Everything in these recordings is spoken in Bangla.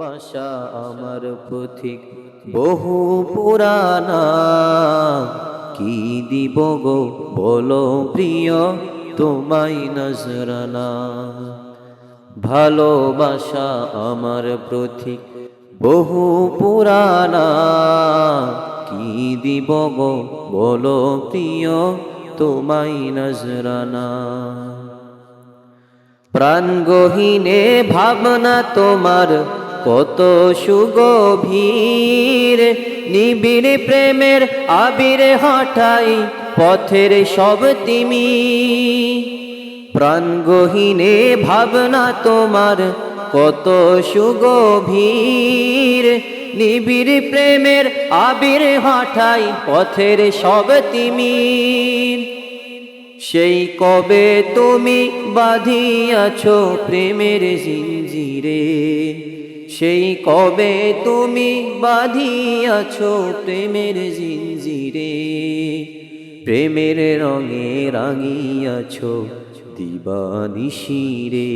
ভালোবাসা আমার পথিক বহু পুরানা, কি দিব গো বলো প্রিয় তোমায় নজরানা। ভালোবাসা আমার পথিক বহু পুরানা, কি দিব গো বলো প্রিয় তোমায় নজরানা। প্রাণ গহীনে ভাবনা তোমার কত সুগভীর, নিবিড় প্রেমের আবির হঠাই পথের সব তিমি। প্রাণ গহীনে ভাবনা তোমার কত সুগভীর, নিবিড় প্রেমের আবির হঠাই পথের সব তিমির। সেই কবে তুমি বাঁধিয়াছ প্রেমের জিঞ্জিরে, সেই কবে তুমি বাঁধিয়াছ প্রেমের জিঞ্জিরে। প্রেমের রঙে রাঙিয়াছ দিবানিশিরে,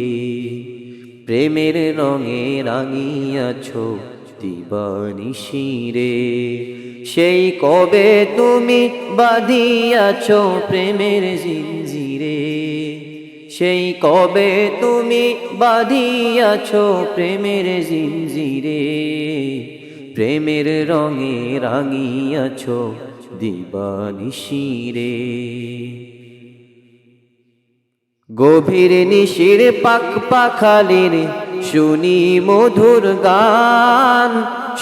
প্রেমের রঙে রাঙিয়াছ দিবানিশিরে। সেই কবে তুমি বাঁধিয়াছ প্রেমের জিঞ্জিরে, সেই কবে তুমি বাঁধিয়াছ প্রেমের জিঞ্জিরে। প্রেমের রঙে রাঙিয়াছ দিবানিশিরে। গভীর নিশির পাখ পাখালির শুনি মধুর গান,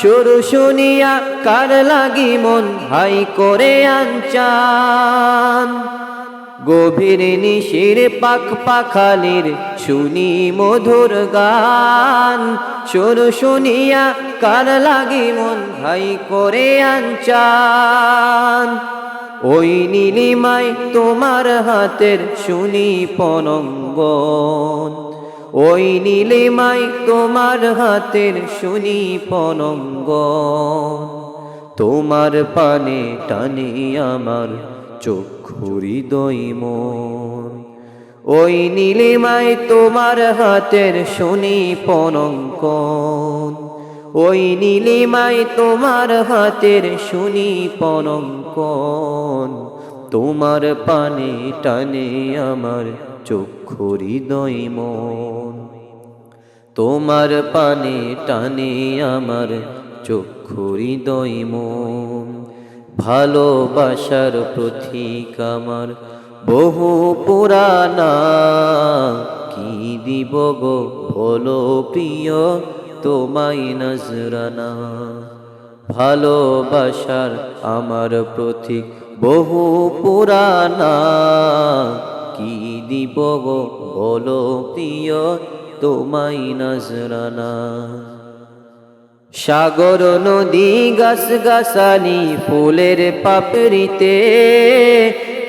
সুর শুনিয়া কার লাগি মন হাই করে আনচান। গভীর নিশির পাখ পাখালির শুনি মধুর গান, সুর শুনিয়া কার লাগি মন হাই করে আনচান। ওই নীলিমায় তোমার হাতের শুনি পনঙ্গন, ওই নীলিমায় তোমার হাতের শুনি পনঙ্গন। তোমার পানে টানে আমার চক্ষু হৃদয় মন, ওই নীলিমায় তোমার হাতের শুনি পনঙ্গন। ওই নীলিমায় তোমার হাতের শুনি পনঙ্গন। তোমার পানে টানে আমার চক্ষু হৃদয় মন, তোমার পানে টানে আমার চক্ষু হৃদয় মন। ভালোবাসার প্রতীক আমার বহু পুরানা, কি দিব গো বলো প্রিয় তোমায় নজরানা। ভালোবাসার আমার প্রতীক বহু পুরানা, কি দিব গো বলো প্রিয় তোমায় নজরানা। সাগর নদী গাছ গাছালি ফুলের পাপড়িতে,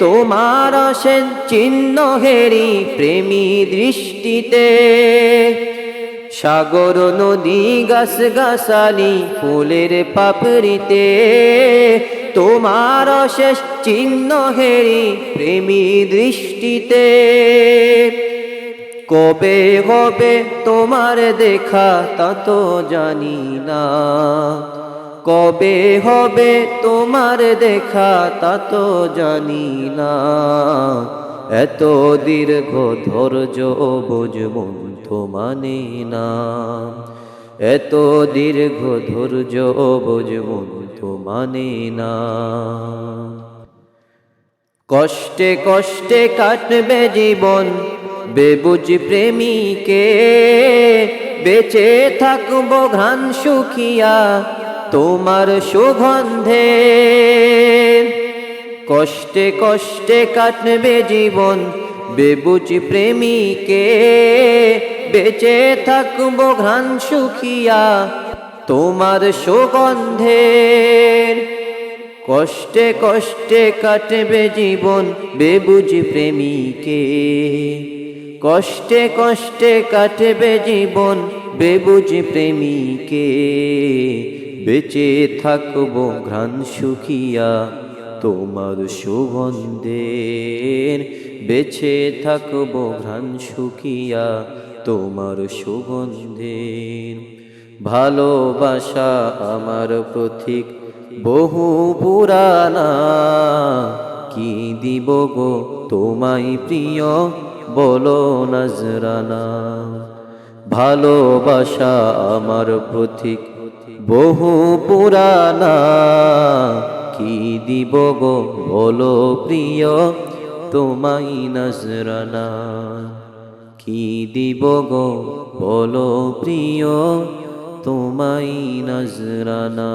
তোমার আসেন চিহ্ন হেরি প্রেমী দৃষ্টিতে। সাগর নদী গাছ গাছালি ফুলের পাপড়িতে, তোমার অশেষ চিহ্ন হেরি প্রেমী দৃষ্টিতে। কবে হবে তোমার দেখা তা তো জানি না, কবে হবে তোমার দেখা তা তো জানি না। এত দীর্ঘ ধৈর্য বোঝ মন তো মানে না, এত দীর্ঘ ধৈর্য বোঝ মন তো মানে না। কষ্টে কষ্টে কাটবে জীবন বেবুঝ প্রেমিকে, বেঁচে থাকবো ঘ্রাণ শুকিয়া তোমার সুগন্ধে। কষ্টে কষ্টে কাটবে জীবন বেবুঝ প্রেমিকে, বেঁচে থাকবো ঘ্রাণ শুকিয়া তোমার সুগন্ধে। কষ্টে কষ্টে কাটবে জীবন বেবুঝ প্রেমিকে, কষ্টে কষ্টে কাটবে জীবন বেবুঝ প্রেমিকে। বেঁচে থাকবো ঘ্রাণ শুকিয়া তোমার সুগন্ধের, বেঁচে থাকবো ঘ্রাণ শুকিয়া তোমার সুগন্ধের। ভালোবাসা আমার প্রতীক বহু পুরানা, কি দিব গো তোমায় প্রিয় বলো নজরানা। ভালোবাসা আমার প্রতীক বহু পুরানা, কি দিব গো বলো প্রিয় তোমায় নজরানা। কি দিব গো বলো প্রিয় তোমায় নজরানা।